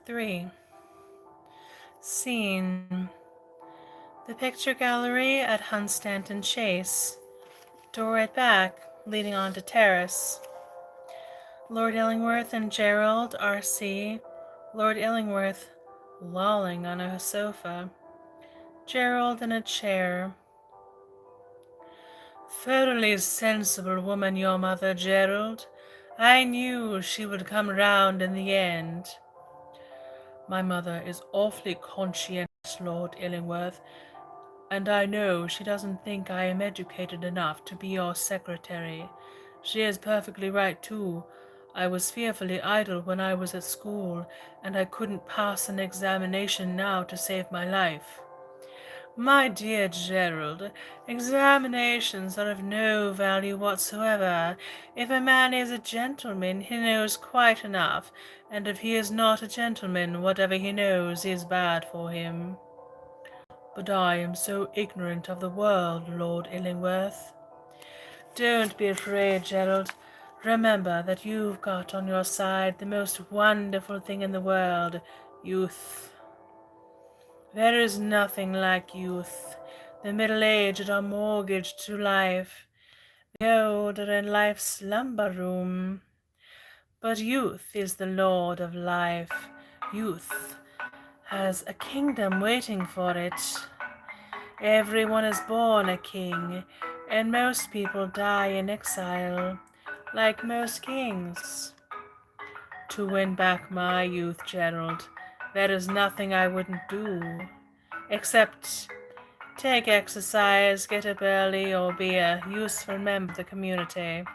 3. Scene: the picture gallery at Hunstanton Chase. Door at back, leading on to terrace. Lord Illingworth and Gerald, R.C. Lord Illingworth lolling on a sofa. Gerald in a chair. Thoroughly sensible woman, your mother, Gerald. I knew she would come round in the end. My mother is awfully conscientious, Lord Illingworth, and I know she doesn't think I am educated enough to be your secretary. She is perfectly right, too. I was fearfully idle when I was at school, and I couldn't pass an examination now to save my life. My dear Gerald, examinations are of no value whatsoever. If a man is a gentleman, he knows quite enough, and if he is not a gentleman, whatever he knows is bad for him. But I am so ignorant of the world, Lord Illingworth. Don't be afraid, Gerald. Remember that you've got on your side the most wonderful thing in the world, youth. There is nothing like youth. The middle-aged are mortgaged to life. The old are in life's slumber room. But youth is the lord of life. Youth has a kingdom waiting for it. Everyone is born a king, and most people die in exile, like most kings. To win back my youth, Gerald, there is nothing I wouldn't do, except take exercise, get up early, or be a useful member of the community.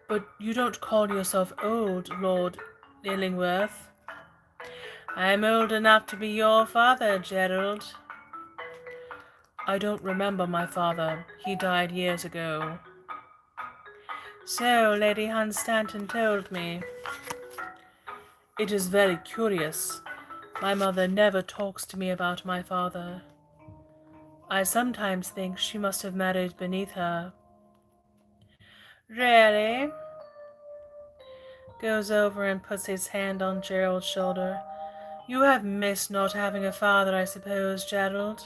But you don't call yourself old, Lord Illingworth. I am old enough to be your father, Gerald. I don't remember my father. He died years ago. So Lady Hunstanton told me. It is very curious. My mother never talks to me about my father. I sometimes think she must have married beneath her. Really? Goes over and puts his hand on Gerald's shoulder. You have missed not having a father, I suppose, Gerald?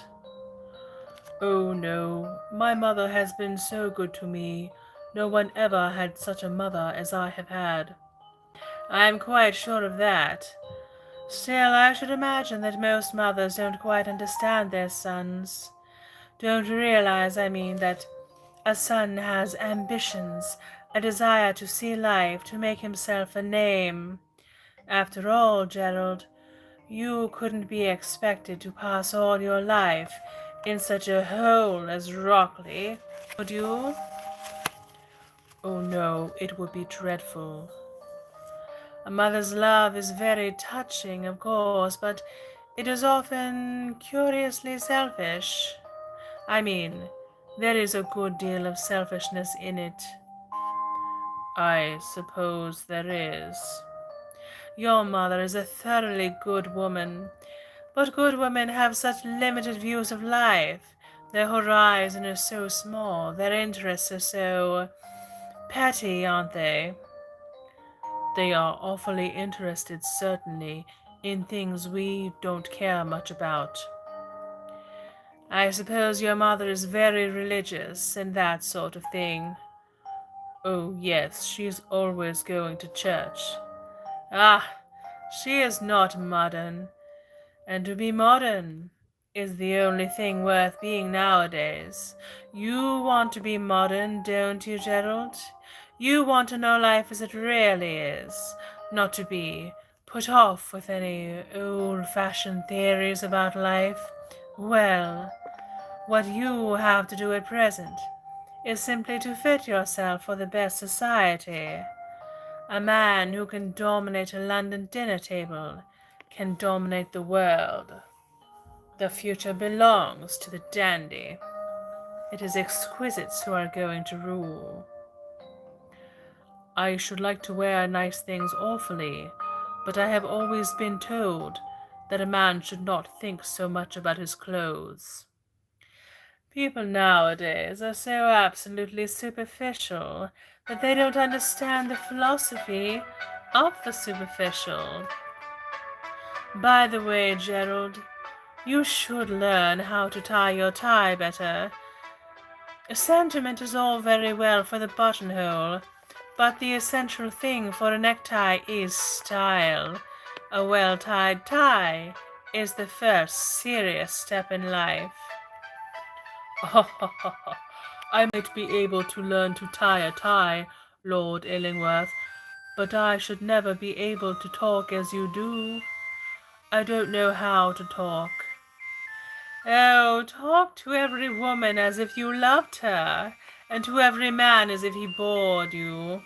Oh, no. My mother has been so good to me. No one ever had such a mother as I have had. I am quite sure of that. Still, I should imagine that most mothers don't quite understand their sons. Don't realize, that a son has ambitions, a desire to see life, to make himself a name. After all, Gerald, you couldn't be expected to pass all your life in such a hole as Rockley, would you? Oh no, it would be dreadful. A mother's love is very touching, of course, but it is often curiously selfish. There is a good deal of selfishness in it. I suppose there is. Your mother is a thoroughly good woman, but good women have such limited views of life. Their horizon is so small, their interests are so petty, aren't they? They are awfully interested, certainly, in things we don't care much about. I suppose your mother is very religious and that sort of thing. Oh, yes, she is always going to church. Ah, she is not modern, and to be modern is the only thing worth being nowadays. You want to be modern, don't you, Gerald? You want to know life as it really is, not to be put off with any old-fashioned theories about life. Well, what you have to do at present is simply to fit yourself for the best society. A man who can dominate a London dinner table can dominate the world. The future belongs to the dandy. It is exquisites who are going to rule. I should like to wear nice things awfully, but I have always been told that a man should not think so much about his clothes. People nowadays are so absolutely superficial that they don't understand the philosophy of the superficial. By the way, Gerald, you should learn how to tie your tie better. Sentiment is all very well for the buttonhole, but the essential thing for a necktie is style. A well-tied tie is the first serious step in life. I might be able to learn to tie a tie, Lord Illingworth, but I should never be able to talk as you do. I don't know how to talk. Oh, talk to every woman as if you loved her, and to every man as if he bored you.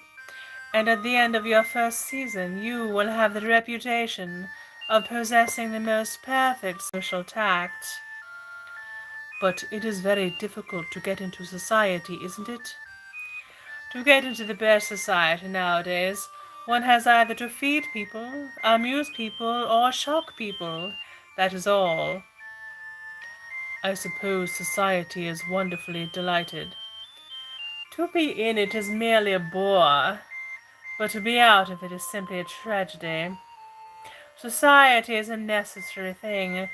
And at the end of your first season, you will have the reputation of possessing the most perfect social tact. But it is very difficult to get into society, isn't it? To get into the best society nowadays, one has either to feed people, amuse people, or shock people. That is all. I suppose society is wonderfully delighted. To be in it is merely a bore, but to be out of it is simply a tragedy. Society is a necessary thing.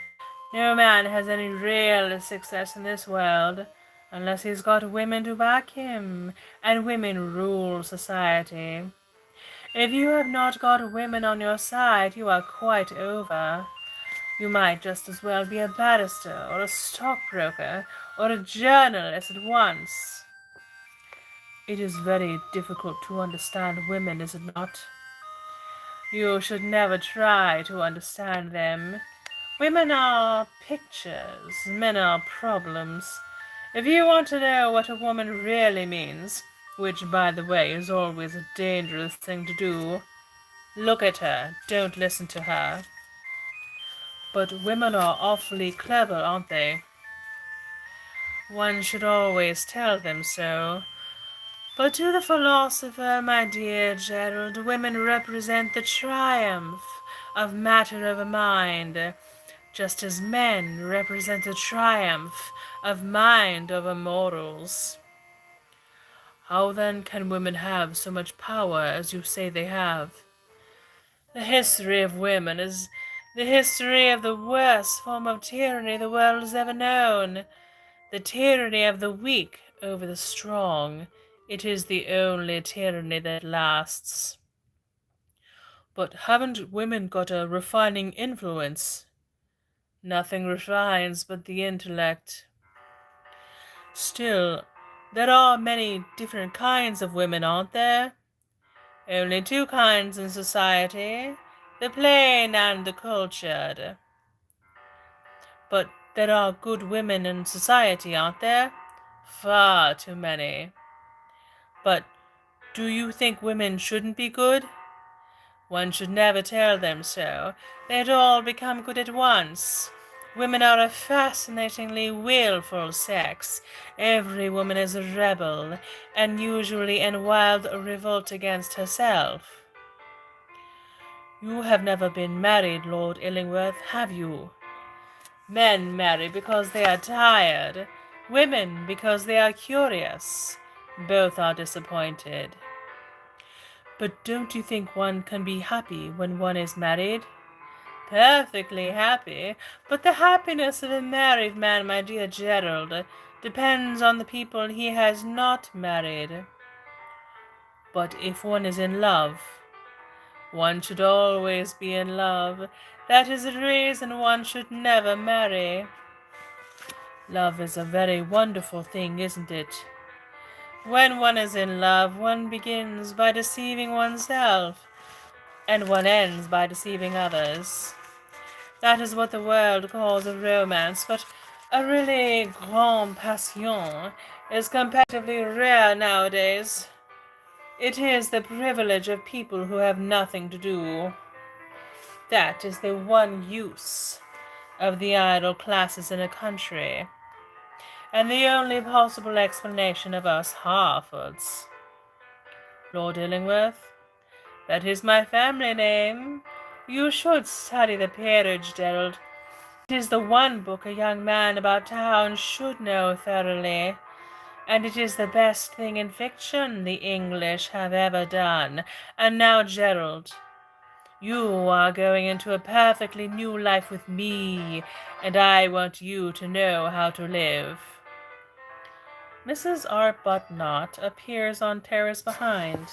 No man has any real success in this world unless he's got women to back him, and women rule society. If you have not got women on your side, you are quite over. You might just as well be a barrister, or a stockbroker, or a journalist at once. It is very difficult to understand women, is it not? You should never try to understand them. Women are pictures, men are problems. If you want to know what a woman really means, which, by the way, is always a dangerous thing to do, look at her, don't listen to her. But women are awfully clever, aren't they? One should always tell them so. But to the philosopher, my dear Gerald, women represent the triumph of matter over mind, just as men represent the triumph of mind over mortals. How then can women have so much power as you say they have? The history of women is the history of the worst form of tyranny the world has ever known. The tyranny of the weak over the strong. It is the only tyranny that lasts. But haven't women got a refining influence? Nothing refines but the intellect. Still, there are many different kinds of women, aren't there? Only two kinds in society, the plain and the cultured. But there are good women in society, aren't there? Far too many. But do you think women shouldn't be good? One should never tell them so. They'd all become good at once. Women are a fascinatingly willful sex. Every woman is a rebel, and usually in wild revolt against herself. You have never been married, Lord Illingworth, have you? Men marry because they are tired, women because they are curious. Both are disappointed. But don't you think one can be happy when one is married? Perfectly happy, but the happiness of a married man, my dear Gerald, depends on the people he has not married. But if one is in love, one should always be in love. That is the reason one should never marry. Love is a very wonderful thing, isn't it? When one is in love, one begins by deceiving oneself, and one ends by deceiving others. That is what the world calls a romance, but a really grande passion is comparatively rare nowadays. It is the privilege of people who have nothing to do. That is the one use of the idle classes in a country, and the only possible explanation of us Harfords. Lord Illingworth, that is my family name. You should study the peerage, Gerald. It is the one book a young man about town should know thoroughly, and it is the best thing in fiction the English have ever done. And now, Gerald, You are going into a perfectly new life with me, and I want you to know how to live. Mrs. Arbuthnot appears on terrace behind.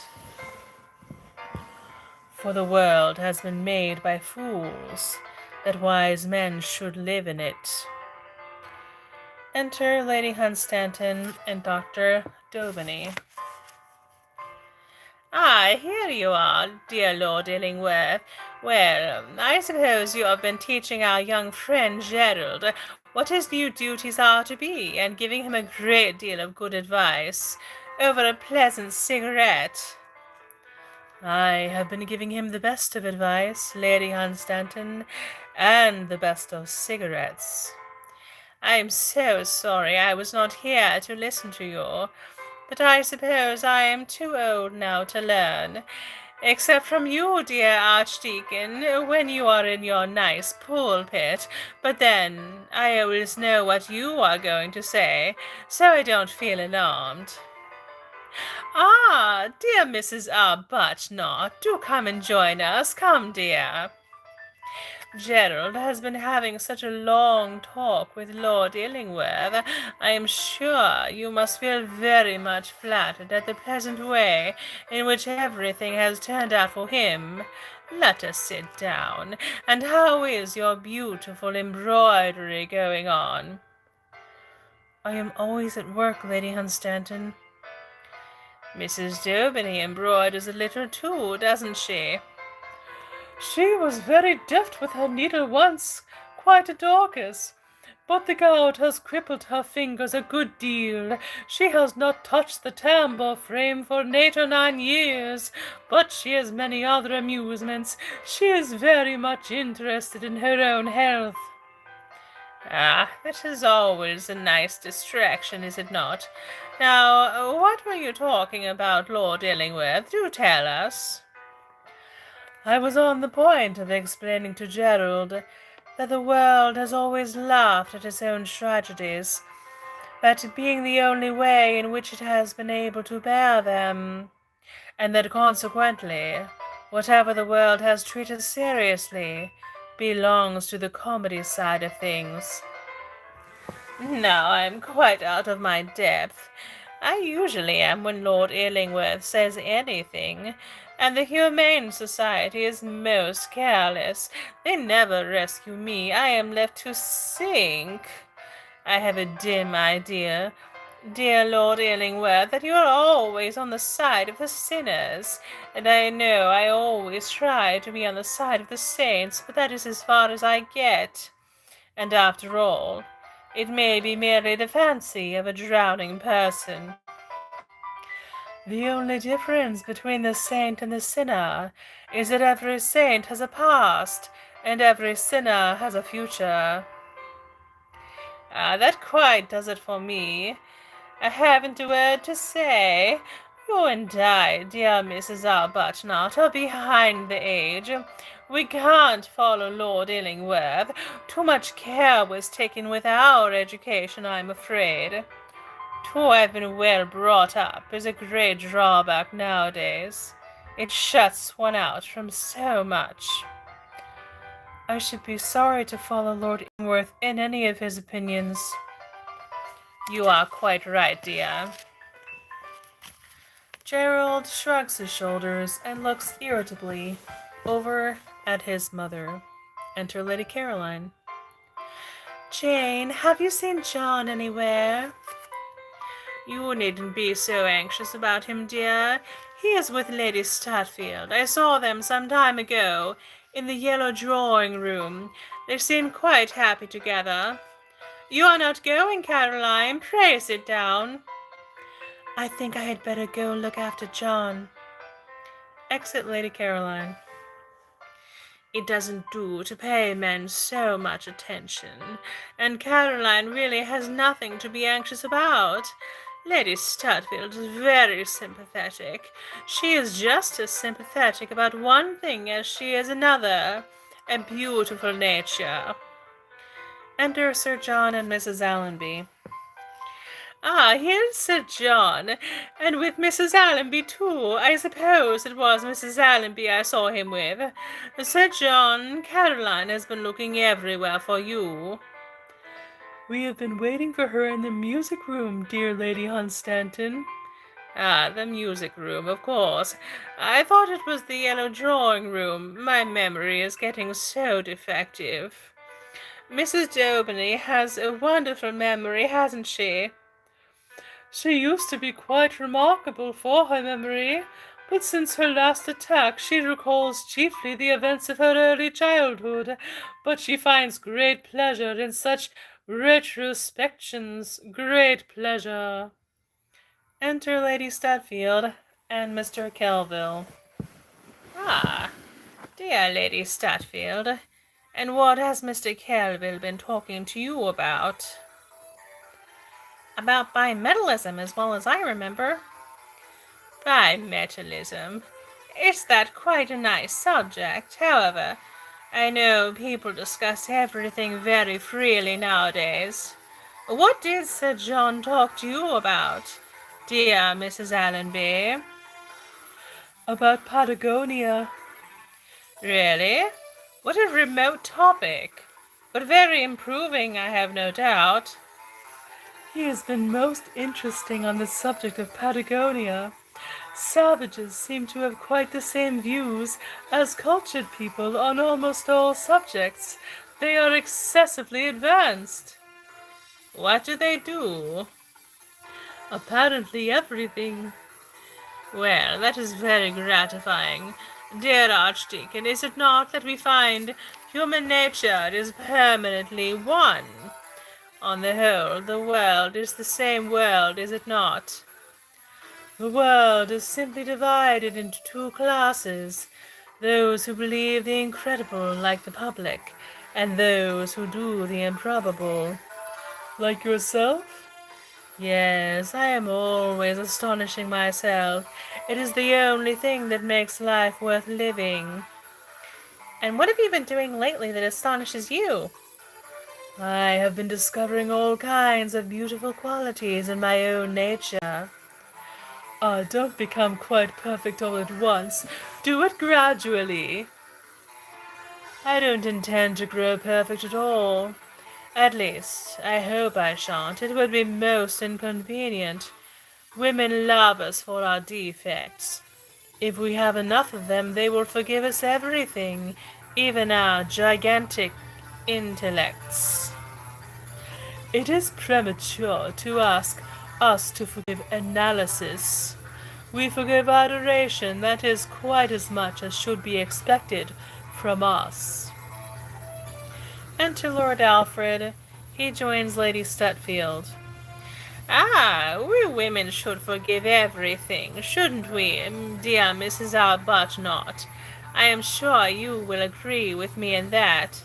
For the world has been made by fools, that wise men should live in it. Enter Lady Hunstanton and Dr. Daubeny. Ah, here you are, dear Lord Illingworth. Well, I suppose you have been teaching our young friend Gerald what his new duties are to be, and giving him a great deal of good advice over a pleasant cigarette. I have been giving him the best of advice, Lady Hunstanton, and the best of cigarettes. I am so sorry I was not here to listen to you, but I suppose I am too old now to learn, except from you, dear Archdeacon, when you are in your nice pulpit. But then I always know what you are going to say, so I don't feel alarmed. Ah, dear Mrs. Arbuthnot, do come and join us. Come, dear. Gerald has been having such a long talk with Lord Illingworth. I am sure you must feel very much flattered at the pleasant way in which everything has turned out for him. Let us sit down. And how is your beautiful embroidery going on? I am always at work, Lady Hunstanton. Mrs. Daubeny embroiders a little too, doesn't she? She was very deft with her needle once, quite a Dorcas. But the gout has crippled her fingers a good deal. She has not touched the tambour frame for 8 or 9 years, but she has many other amusements. She is very much interested in her own health. Ah, that is always a nice distraction, is it not? Now, what were you talking about, Lord Illingworth? Do tell us. I was on the point of explaining to Gerald that the world has always laughed at its own tragedies, that being the only way in which it has been able to bear them, and that consequently, whatever the world has treated seriously belongs to the comedy side of things. Now I am quite out of my depth. I usually am when Lord Illingworth says anything, and the Humane Society is most careless. They never rescue me. I am left to sink. I have a dim idea, dear Lord Illingworth, that you are always on the side of the sinners, and I know I always try to be on the side of the saints, but that is as far as I get. And after all, it may be merely the fancy of a drowning person. The only difference between the saint and the sinner is that every saint has a past, and every sinner has a future. That quite does it for me. I haven't a word to say. You and I, dear Mrs. Arbuthnot, are behind the age. We can't follow Lord Illingworth. Too much care was taken with our education, I'm afraid. To have been well brought up is a great drawback nowadays. It shuts one out from so much. I should be sorry to follow Lord Illingworth in any of his opinions. You are quite right, dear. Gerald shrugs his shoulders and looks irritably over at his mother. Enter Lady Caroline. Jane, have you seen John anywhere? You needn't be so anxious about him, dear. He is with Lady Statfield. I saw them some time ago in the yellow drawing-room. They seemed quite happy together. You are not going, Caroline. Pray sit down. I think I had better go look after John. Exit Lady Caroline. It doesn't do to pay men so much attention, and Caroline really has nothing to be anxious about. Lady Statfield is very sympathetic. She is just as sympathetic about one thing as she is another, a beautiful nature. Enter Sir John and Mrs. Allonby. Ah, here's Sir John, and with Mrs. Allenby too. I suppose it was Mrs. Allenby I saw him with. Sir John, Caroline has been looking everywhere for you. We have been waiting for her in the music room, dear Lady Hunstanton. Ah, the music room, of course. I thought it was the yellow drawing room. My memory is getting so defective. Mrs. Daubeny has a wonderful memory, hasn't she? She used to be quite remarkable for her memory, but since her last attack she recalls chiefly the events of her early childhood, but she finds great pleasure in such retrospections, great pleasure. Enter Lady Stutfield and Mr. Kelvil. Ah, dear Lady Stutfield, and what has Mr. Kelvil been talking to you about? About bimetallism, as well as I remember. Bimetallism. Is that quite a nice subject? However, I know people discuss everything very freely nowadays. What did Sir John talk to you about, dear Mrs. Allenby? About Patagonia. Really? What a remote topic. But very improving, I have no doubt. He has been most interesting on the subject of Patagonia. Savages seem to have quite the same views as cultured people on almost all subjects. They are excessively advanced. What do they do? Apparently everything. Well, that is very gratifying. Dear Archdeacon, is it not that we find human nature is permanently one? On the whole, the world is the same world, is it not? The world is simply divided into two classes, those who believe the incredible like the public, and those who do the improbable. Like yourself? Yes, I am always astonishing myself. It is the only thing that makes life worth living. And what have you been doing lately that astonishes you? I have been discovering all kinds of beautiful qualities in my own nature. Ah, don't become quite perfect all at once. Do it gradually. I don't intend to grow perfect at all. At least, I hope I shan't. It would be most inconvenient. Women love us for our defects. If we have enough of them, they will forgive us everything, even our gigantic intellects. It is premature to ask us to forgive analysis. We forgive adoration, that is quite as much as should be expected from us. Enter Lord Alfred. He joins Lady Stutfield. Ah, we women should forgive everything, shouldn't we, dear Mrs. Arbuthnot? I am sure you will agree with me in that.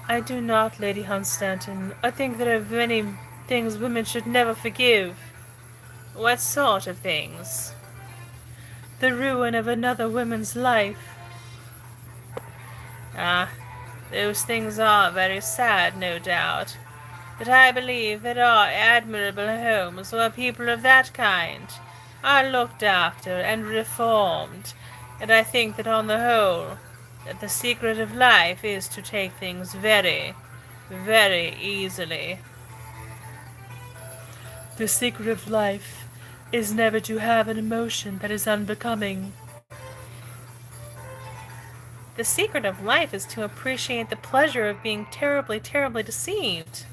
I do not, Lady Hunstanton. I think there are many things women should never forgive. What sort of things? The ruin of another woman's life. Ah, those things are very sad, no doubt. But I believe there are admirable homes where people of that kind are looked after and reformed, and I think that on the whole, that the secret of life is to take things very, very easily. The secret of life is never to have an emotion that is unbecoming. The secret of life is to appreciate the pleasure of being terribly, terribly deceived.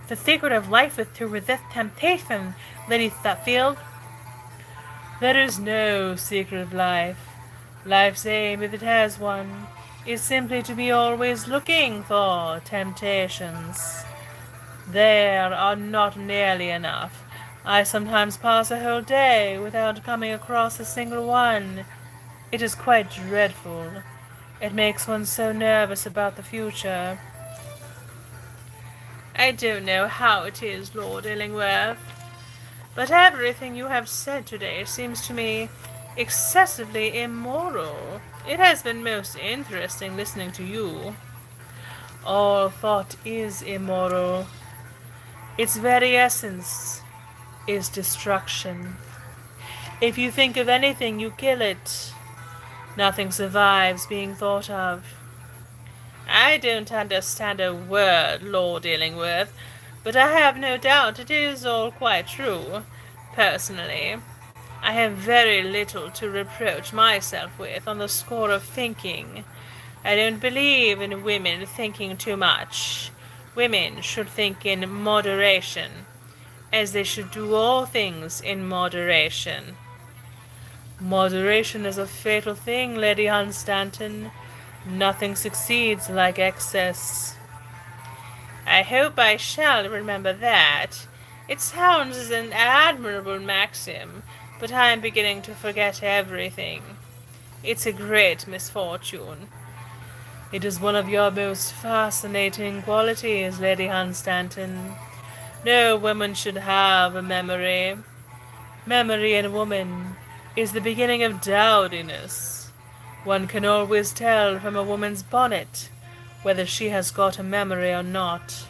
The secret of life is to resist temptation, Lady Stutfield. There is no secret of life. Life's aim, if it has one, is simply to be always looking for temptations. There are not nearly enough. I sometimes pass a whole day without coming across a single one. It is quite dreadful. It makes one so nervous about the future. I don't know how it is, Lord Illingworth, but everything you have said today seems to me excessively immoral. It has been most interesting listening to you. All thought is immoral. Its very essence is destruction. If you think of anything, you kill it. Nothing survives being thought of. I don't understand a word, Lord Illingworth, but I have no doubt it is all quite true. Personally, I have very little to reproach myself with on the score of thinking. I don't believe in women thinking too much. Women should think in moderation, as they should do all things in moderation. Moderation is a fatal thing, Lady Hunstanton. Nothing succeeds like excess. I hope I shall remember that. It sounds as an admirable maxim, but I am beginning to forget everything. It's a great misfortune. It is one of your most fascinating qualities, Lady Hunstanton. No woman should have a memory. Memory in a woman is the beginning of dowdiness. One can always tell from a woman's bonnet whether she has got a memory or not.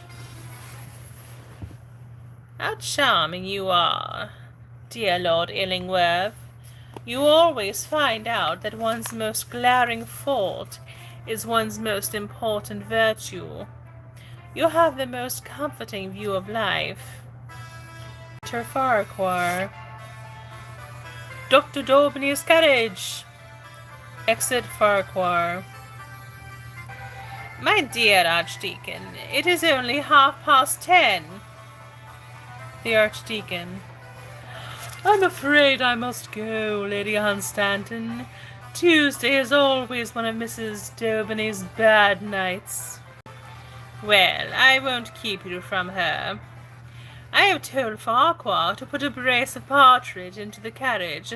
How charming you are, dear Lord Illingworth. You always find out that one's most glaring fault is one's most important virtue. You have the most comforting view of life. Enter Farquhar. Dr. Daubony's carriage. Exit Farquhar. My dear Archdeacon, it is only 10:30. The Archdeacon. I'm afraid I must go, Lady Hunstanton. Tuesday is always one of Mrs. Daubony's bad nights. Well, I won't keep you from her. I have told Farquhar to put a brace of partridge into the carriage.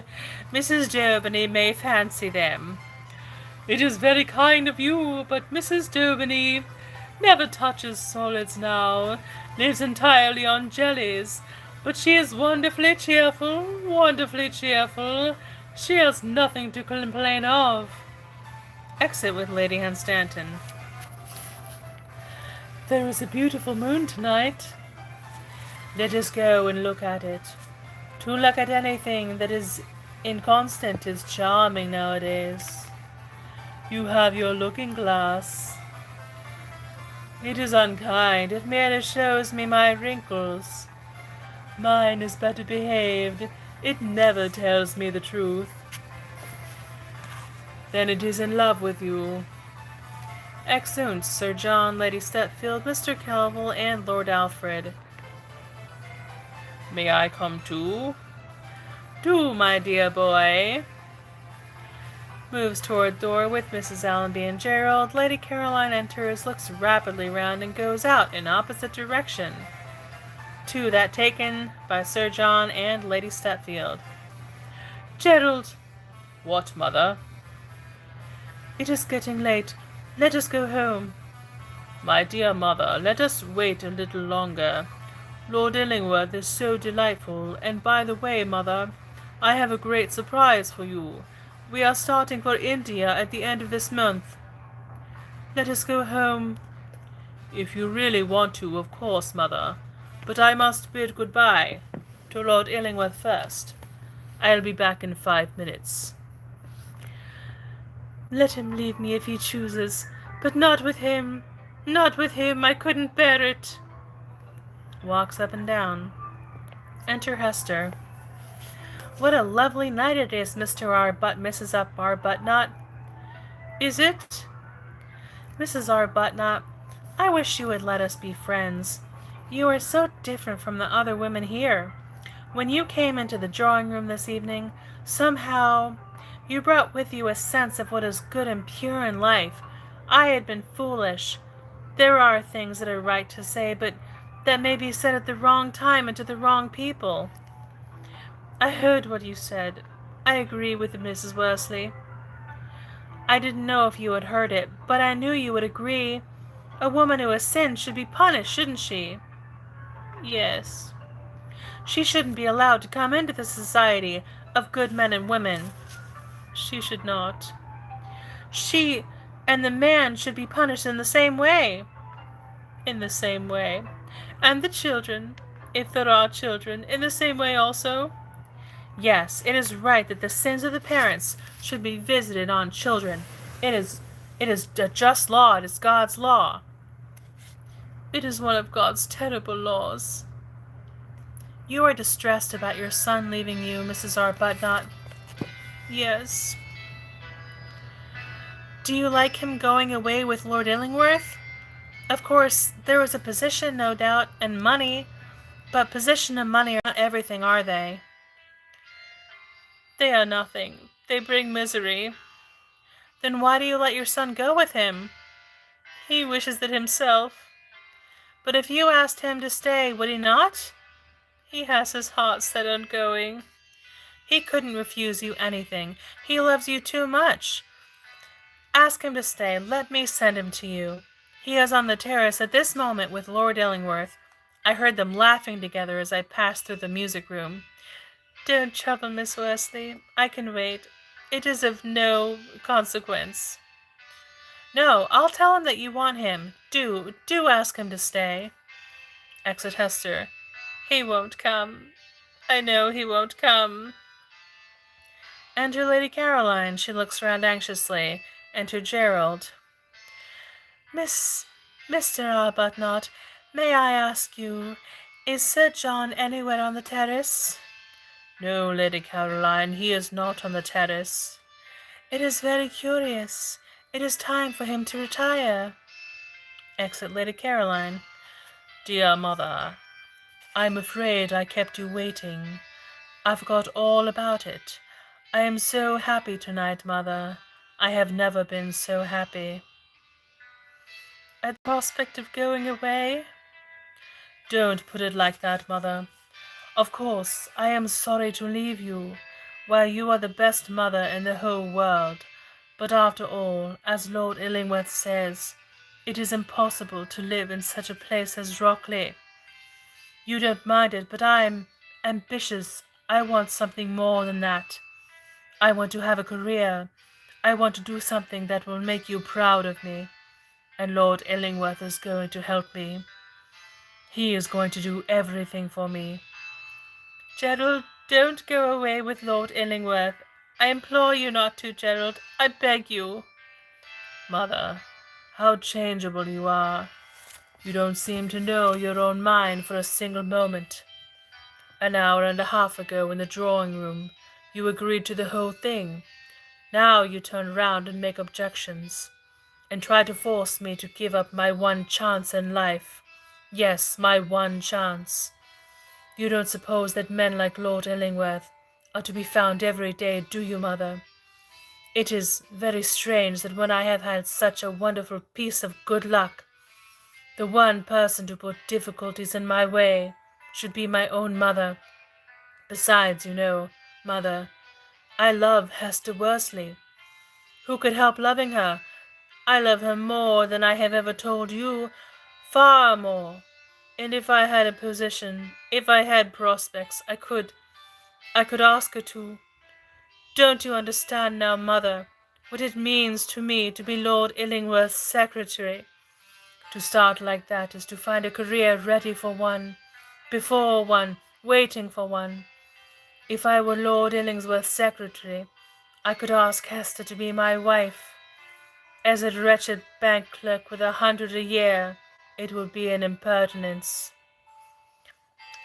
Mrs. Daubony may fancy them. It is very kind of you, but Mrs. Daubony never touches solids now, lives entirely on jellies, but she is wonderfully cheerful, wonderfully cheerful. She has nothing to complain of. Exit with Lady Hunstanton. There is a beautiful moon tonight. Let us go and look at it. To look at anything that is inconstant is charming nowadays. You have your looking-glass. It is unkind. It merely shows me my wrinkles. Mine is better behaved. It never tells me the truth. Then it is in love with you. Exeunt Sir John, Lady Stepfield, Mr. Kelvil, and Lord Alfred. May I come too? Do, my dear boy. Moves toward door with Mrs. Allonby and Gerald. Lady Caroline enters, looks rapidly round, and goes out in opposite direction to that taken by Sir John and Lady Stepfield. Gerald! What, mother? It is getting late. Let us go home. My dear mother, let us wait a little longer. Lord Illingworth is so delightful, and by the way, mother, I have a great surprise for you. We are starting for India at the end of this month. Let us go home. If you really want to, of course, mother. But I must bid good-bye to Lord Illingworth first. I'll be back in 5 minutes. Let him leave me if he chooses, but not with him. Not with him. I couldn't bear it. Walks up and down. Enter Hester. What a lovely night it is, Mr. Mrs. Arbuthnot. Is it? Mrs. Arbuthnot, I wish you would let us be friends. You are so different from the other women here. When you came into the drawing-room this evening, somehow you brought with you a sense of what is good and pure in life. I had been foolish. There are things that are right to say, but that may be said at the wrong time and to the wrong people. I heard what you said. I agree with Mrs. Worsley. I didn't know if you had heard it, but I knew you would agree. A woman who has sinned should be punished, shouldn't she? Yes. She shouldn't be allowed to come into the society of good men and women. She should not. She and the man should be punished in the same way. In the same way. And the children, if there are children, in the same way also? Yes, it is right that the sins of the parents should be visited on children. It is a just law, it is God's law. It is one of God's terrible laws. You are distressed about your son leaving you, Mrs. Arbuthnot. Yes. Do you like him going away with Lord Illingworth? Of course, there was a position, no doubt, and money, but position and money are not everything, are they? They are nothing. They bring misery. Then why do you let your son go with him? He wishes it himself. But if you asked him to stay, would he not? He has his heart set on going. He couldn't refuse you anything. He loves you too much. Ask him to stay. Let me send him to you. He is on the terrace at this moment with Lord Illingworth. I heard them laughing together as I passed through the music room. Don't trouble, Miss Worsley. I can wait. It is of no consequence. No, I'll tell him that you want him. Do ask him to stay. Exit Hester. He won't come. I know he won't come. Enter Lady Caroline. She looks round anxiously. Enter Gerald. Mr. Arbuthnot, may I ask you, is Sir John anywhere on the terrace? No, Lady Caroline, he is not on the terrace. It is very curious. It is time for him to retire. Exit Lady Caroline. Dear mother, I'm afraid I kept you waiting. I forgot all about it. I am so happy tonight, mother. I have never been so happy. At the prospect of going away? Don't put it like that, mother. Of course, I am sorry to leave you, while you are the best mother in the whole world. But after all, as Lord Illingworth says, it is impossible to live in such a place as Rockley. You don't mind it, but I'm ambitious. I want something more than that. I want to have a career. I want to do something that will make you proud of me. And Lord Illingworth is going to help me. He is going to do everything for me. Gerald, don't go away with Lord Illingworth. I implore you not to, Gerald. I beg you. Mother, how changeable you are. You don't seem to know your own mind for a single moment. An hour and a half ago in the drawing-room, you agreed to the whole thing. Now you turn round and make objections, and try to force me to give up my one chance in life. Yes, my one chance. You don't suppose that men like Lord Illingworth are to be found every day, do you, mother? It is very strange that when I have had such a wonderful piece of good luck, the one person to put difficulties in my way should be my own mother. Besides, you know, mother, I love Hester Worsley. Who could help loving her? I love her more than I have ever told you, far more. And if I had a position, if I had prospects, I could ask her to. Don't you understand now, mother, what it means to me to be Lord Illingworth's secretary? To start like that is to find a career ready for one, before one, waiting for one. If I were Lord Illingworth's secretary, I could ask Hester to be my wife. As a wretched bank clerk with 100 a year, it would be an impertinence.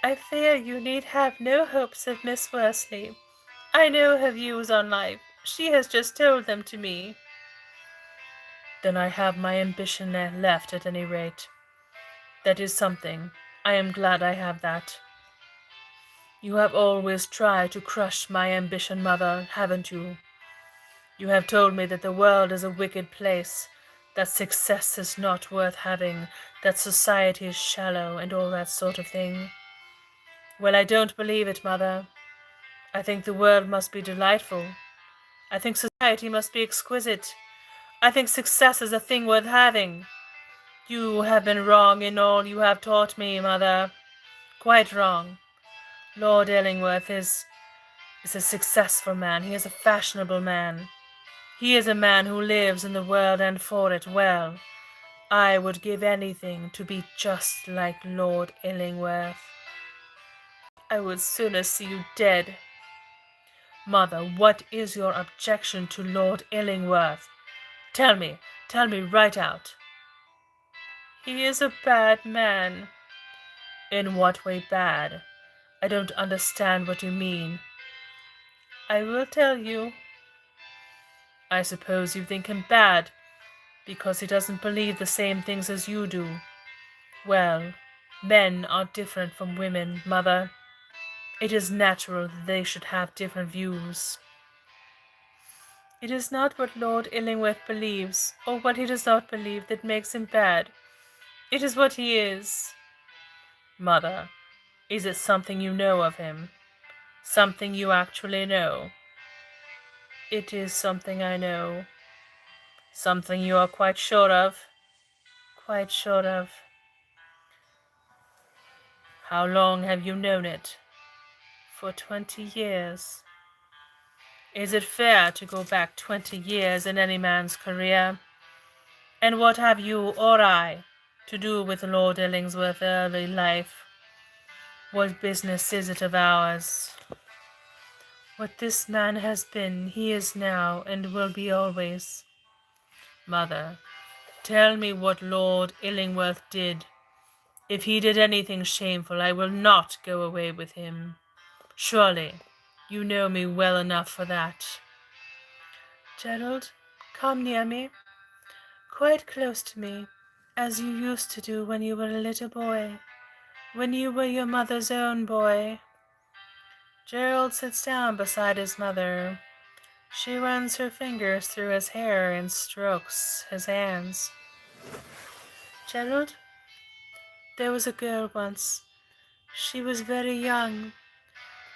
I fear you need have no hopes of Miss Worsley. I know her views on life. She has just told them to me. Then I have my ambition left at any rate. That is something. I am glad I have that. You have always tried to crush my ambition, mother, haven't you? You have told me that the world is a wicked place, that success is not worth having, that society is shallow, and all that sort of thing. Well, I don't believe it, mother. I think the world must be delightful. I think society must be exquisite. I think success is a thing worth having. You have been wrong in all you have taught me, mother. Quite wrong. Lord Illingworth is a successful man. He is a fashionable man. He is a man who lives in the world and for it well. I would give anything to be just like Lord Illingworth. I would sooner see you dead. Mother, what is your objection to Lord Illingworth? Tell me right out. He is a bad man. In what way bad? I don't understand what you mean. I will tell you. I suppose you think him bad because he doesn't believe the same things as you do. Well, men are different from women, Mother. It is natural that they should have different views. It is not what Lord Illingworth believes, or what he does not believe, that makes him bad. It is what he is. Mother, is it something you know of him? Something you actually know? It is something I know. Something you are quite sure of? Quite sure of. How long have you known it? For 20 years. Is it fair to go back 20 years in any man's career? And what have you or I to do with Lord Illingsworth's early life? What business is it of ours? What this man has been, he is now, and will be always. Mother, tell me what Lord Illingworth did. If he did anything shameful, I will not go away with him. Surely, you know me well enough for that. Gerald, come near me, quite close to me, as you used to do when you were a little boy, when you were your mother's own boy. Gerald sits down beside his mother. She runs her fingers through his hair and strokes his hands. Gerald, there was a girl once. She was very young.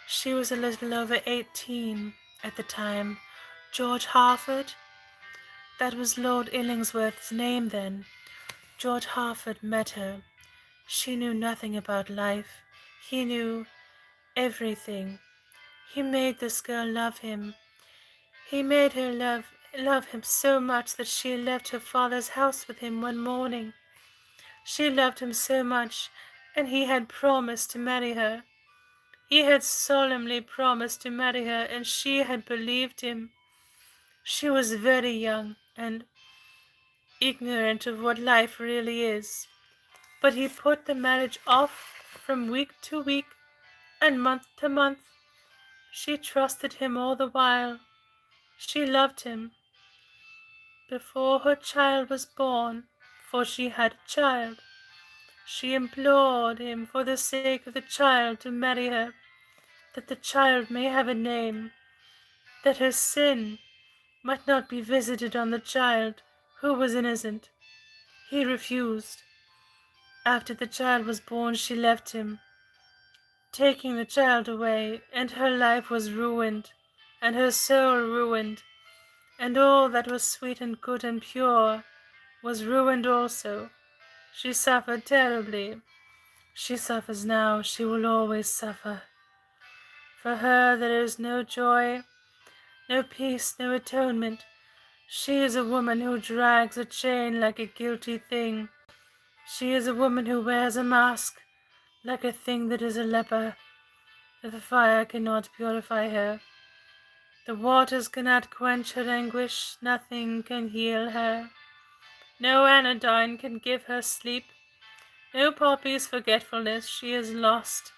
She was a little over 18 at the time. George Harford. That was Lord Illingsworth's name then. George Harford met her. She knew nothing about life. He knew everything. He made this girl love him. He made her love him so much that she left her father's house with him one morning. She loved him so much, and he had promised to marry her. He had solemnly promised to marry her, and she had believed him. She was very young and ignorant of what life really is. But he put the marriage off from week to week and month to month. She trusted him all the while. She loved him. Before her child was born, for she had a child, she implored him for the sake of the child to marry her, that the child may have a name, that her sin might not be visited on the child who was innocent. He refused. After the child was born, she left him, taking the child away, and her life was ruined, and her soul ruined, and all that was sweet and good and pure was ruined also. She suffered terribly. She suffers now. She will always suffer. For her there is no joy, no peace, no atonement. She is a woman who drags a chain like a guilty thing. She is a woman who wears a mask like a thing that is a leper. The fire cannot purify her. The waters cannot quench her anguish. Nothing can heal her. No anodyne can give her sleep. No poppy's forgetfulness. She is lost.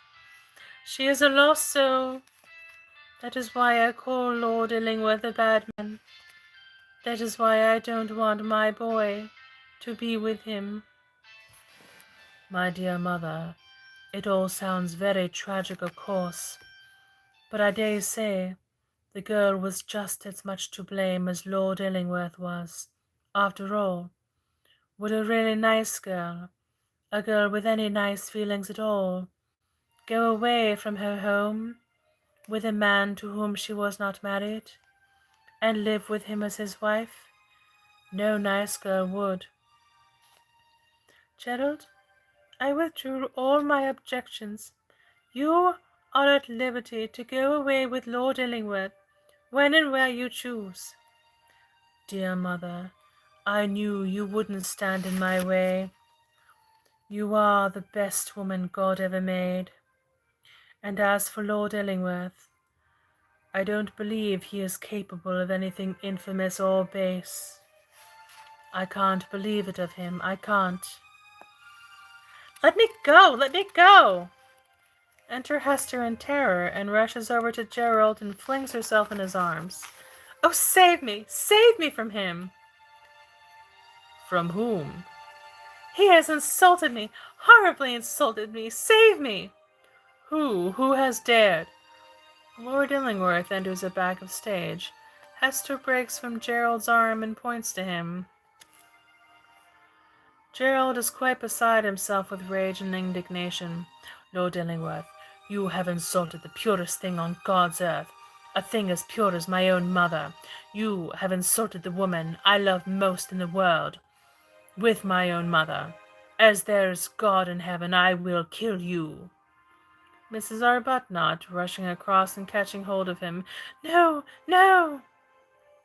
She is a lost soul. That is why I call Lord Illingworth a bad man. That is why I don't want my boy to be with him. My dear mother, it all sounds very tragic, of course, but I dare say the girl was just as much to blame as Lord Illingworth was. After all, would a really nice girl, a girl with any nice feelings at all, go away from her home with a man to whom she was not married, and live with him as his wife? No nice girl would. Gerald, I withdrew all my objections. You are at liberty to go away with Lord Illingworth when and where you choose. Dear mother, I knew you wouldn't stand in my way. You are the best woman God ever made. And as for Lord Illingworth, I don't believe he is capable of anything infamous or base. I can't believe it of him. I can't. Let me go! Let me go! Enter Hester in terror and rushes over to Gerald and flings herself in his arms. Oh, save me! Save me from him! From whom? He has insulted me! Horribly insulted me! Save me! Who? Who has dared? Lord Illingworth enters a back of stage. Hester breaks from Gerald's arm and points to him. Gerald is quite beside himself with rage and indignation. Lord Illingworth, you have insulted the purest thing on God's earth, a thing as pure as my own mother. You have insulted the woman I love most in the world, with my own mother. As there is God in heaven, I will kill you. Mrs. Arbuthnot, rushing across and catching hold of him. No, no!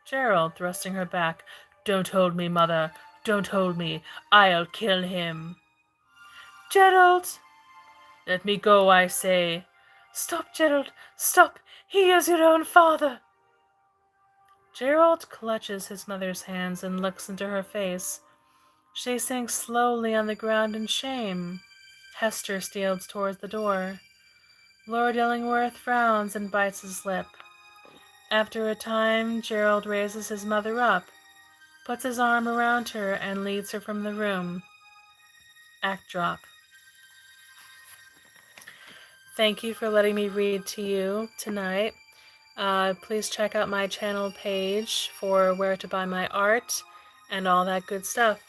Gerald, thrusting her back. Don't hold me, mother. Don't hold me. I'll kill him. Gerald! Let me go, I say. Stop, Gerald. Stop. He is your own father. Gerald clutches his mother's hands and looks into her face. She sinks slowly on the ground in shame. Hester steals towards the door. Lord Illingworth frowns and bites his lip. After a time, Gerald raises his mother up, puts his arm around her, and leads her from the room. Act drop. Thank you for letting me read to you tonight. Please check out my channel page for where to buy my art and all that good stuff.